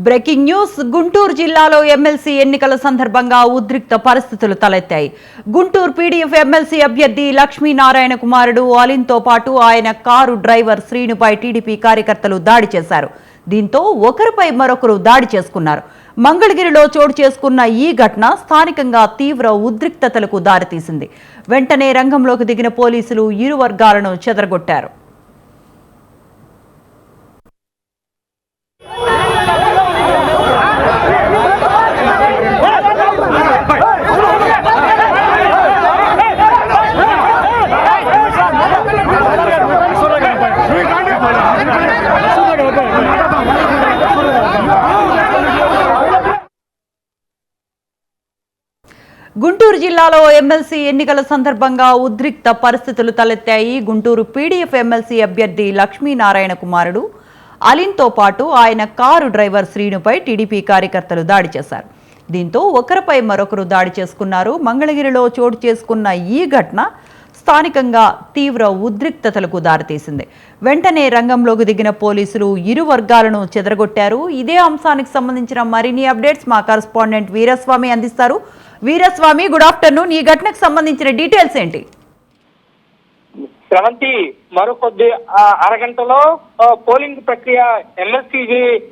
Breaking news. Guntur జిల్లాలో MLC ఎన్నికల సందర్భంగా ఉద్రిక్త పరిస్థితులు తలెత్తాయి. గుంటూరు పీడీఎఫ్ ఎమ్మెల్సీ అభ్యర్థి లక్ష్మీనారాయణ కుమారుడు అలిన్తో పాటు ఆయన కారు డ్రైవర్ శ్రీనుపై టీడీపీ కార్యకర్తలు దాడి చేశారు. దీంతో ఒకరిపై మరొకరు దాడి చేసుకున్నారు. మంగళగిరిలో చోటు చేసుకున్న ఈ ఘటన స్థానికంగా తీవ్ర ఉద్రిక్తతలకు దారితీసింది. వెంటనే రంగంలోకి దిగిన పోలీసులు ఇరు వర్గాలను చెదరగొట్టారు. గుంటూరు జిల్లాలో ఎమ్మెల్సీ ఎన్నికల సందర్భంగా ఉద్రిక్త పరిస్థితులు తలెత్తాయి. గుంటూరు పీడీఎఫ్ ఎమ్మెల్సీ అభ్యర్థి లక్ష్మీనారాయణ కుమారుడు అలిన్తో పాటు ఆయన కారు డ్రైవర్ శ్రీనుపై టీడీపీ కార్యకర్తలు దాడి చేశారు. దీంతో ఒకరిపై మరొకరు దాడి చేసుకున్నారు. మంగళగిరిలో చోటు చేసుకున్న ఈ ఘటన స్థానికంగా తీవ్ర ఉద్రిక్తతలకు దారితీసింది. వెంటనే రంగంలోకి దిగిన పోలీసులు ఇరు వర్గాలను చెదరగొట్టారు. ఇదే అంశానికి సంబంధించిన మరిన్ని అప్డేట్స్ మా కరెస్పాండెంట్ వీరస్వామి అందిస్తారు. Veeraswamy, good afternoon. ఈ ఘటనకు సంబంధించిన డీటెయిల్స్ ఏంటి? శ్రవంతి, మరో కొద్ది అరగంటలో పోలింగ్ ప్రక్రియ ఎమ్మెల్సీ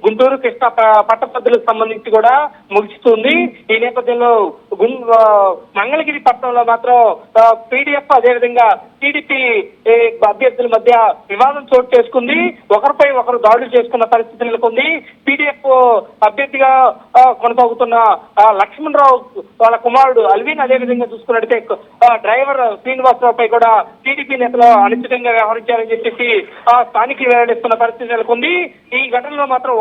గుంటూరు కృష్ణ పట్టభద్రులకు సంబంధించి కూడా ముగుస్తుంది. ఈ నేపథ్యంలో మంగళగిరి పట్టణంలో మాత్రం పీడీఎఫ్ అదేవిధంగా టీడీపీ అభ్యర్థుల మధ్య వివాదం చోటు చేసుకుంది. ఒకరిపై ఒకరు దాడులు చేసుకున్న పరిస్థితి నెలకొంది. పీడీఎఫ్ అభ్యర్థిగా కొనసాగుతున్న లక్ష్మణరావు వాళ్ళ కుమారుడు అల్విన్, అదేవిధంగా చూసుకున్నట్టయితే డ్రైవర్ శ్రీనివాసరావుపై కూడా టీడీపీ నేతలు అనుచితంగా వ్యవహరించారని చెప్పేసి స్థానికులు వెల్లడిస్తున్న పరిస్థితి నెలకొంది. ఈ ఘటనలో మాత్రం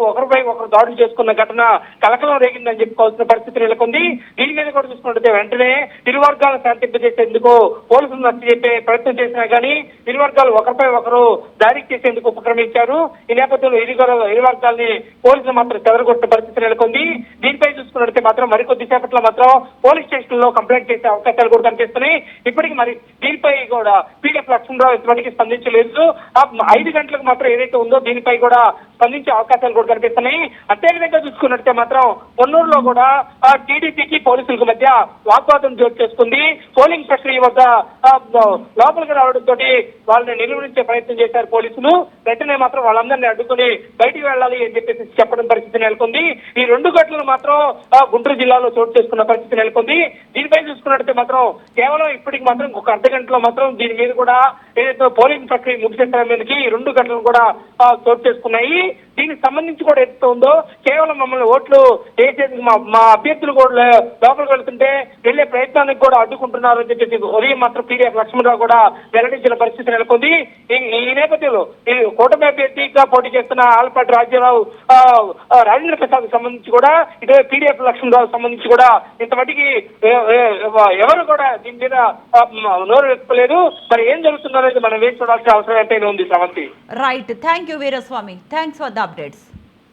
ఒకరిపై ఒకరు దాడులు చేసుకున్న ఘటన కలకలం రేగిందని చెప్పుకోవాల్సిన పరిస్థితి నెలకొంది. దీని మీద కూడా చూసుకున్నట్టయితే వెంటనే ఇరు వర్గాలను శాంతింపజేసేందుకు పోలీసులు నచ్చ చెప్పే ప్రయత్నం చేసినా కానీ ఇరు వర్గాలు ఒకరిపై ఒకరు దాడి చేసేందుకు ఉపక్రమించారు. ఈ నేపథ్యంలో ఇరు వర్గాల్ని పోలీసులు మాత్రం చెదరగొట్టిన పరిస్థితి నెలకొంది. దీనిపై చూసుకున్నట్టయితే మాత్రం మరికొద్ది సేపట్లో మాత్రం పోలీస్ స్టేషన్ లో కంప్లైంట్ చేసే అవకాశాలు కూడా కనిపిస్తున్నాయి. ఇప్పటికీ మరి దీనిపై కూడా పీడీఎఫ్ లక్ష్మణరావు ఇప్పటికీ స్పందించలేదు. 5 గంటలకు మాత్రం ఏదైతే ఉందో దీనిపై కూడా స్పందించే అవకాశాలు కూడా కనిపిస్తున్నాయి. అదేవిధంగా చూసుకున్నట్టే మాత్రం పొన్నూరులో కూడా టీడీపీకి పోలీసులకు మధ్య వాగ్వాదం చోటు చేసుకుంది. పోలింగ్ ప్రక్రియ వద్ద లోపలికి రావడంతో వాళ్ళని నిర్వహించే ప్రయత్నం చేశారు పోలీసులు. వెంటనే మాత్రం వాళ్ళందరినీ అడ్డుకుని బయటికి వెళ్ళాలి అని చెప్పేసి చెప్పడం పరిస్థితి నెలకొంది. ఈ 2 ఘటనలు మాత్రం గుంటూరు జిల్లాలో చోటు చేసుకున్న పరిస్థితి నెలకొంది. దీనిపై చూసుకున్నట్టే మాత్రం కేవలం ఇప్పటికి మాత్రం ఒక అర్ధ గంటలో మాత్రం దీని మీద కూడా ఏదైతే పోలింగ్ ప్రక్రియ ముగిసే సమయానికి ఈ 2 ఘటనలు కూడా చోటు చేసుకున్నాయి. దీనికి సంబంధించి కూడా ఏదైతే ఉందో కేవలం మమ్మల్ని ఓట్లు వేసేందుకు మా అభ్యర్థులు కూడా లోపలికి వెళ్తుంటే వెళ్లే ప్రయత్నానికి కూడా అడ్డుకుంటున్నారు అని చెప్పేసి ఉదయం మాత్రం పీడీఎఫ్ లక్ష్మణరావు కూడా వెల్లడించిన పరిస్థితి నెలకొంది. ఈ నేపథ్యంలో ఈ కూటమి అభ్యర్థిగా పోటీ చేస్తున్న ఆలపాటి రాజ్యారావు రాజేంద్ర ప్రసాద్ సంబంధించి కూడా ఇదే పీడీఎఫ్ లక్ష్మణరావు సంబంధించి కూడా ఇంతమటికి ఎవరు కూడా దీని మీద నోరు వెతుకోలేదు. మరి ఏం జరుగుతుందో అనేది మనం వేసి చూడాల్సిన అవసరం ఎంతైనా ఉంది. Sravanthi. Right, thank you Veeraswamy. Thanks for the updates.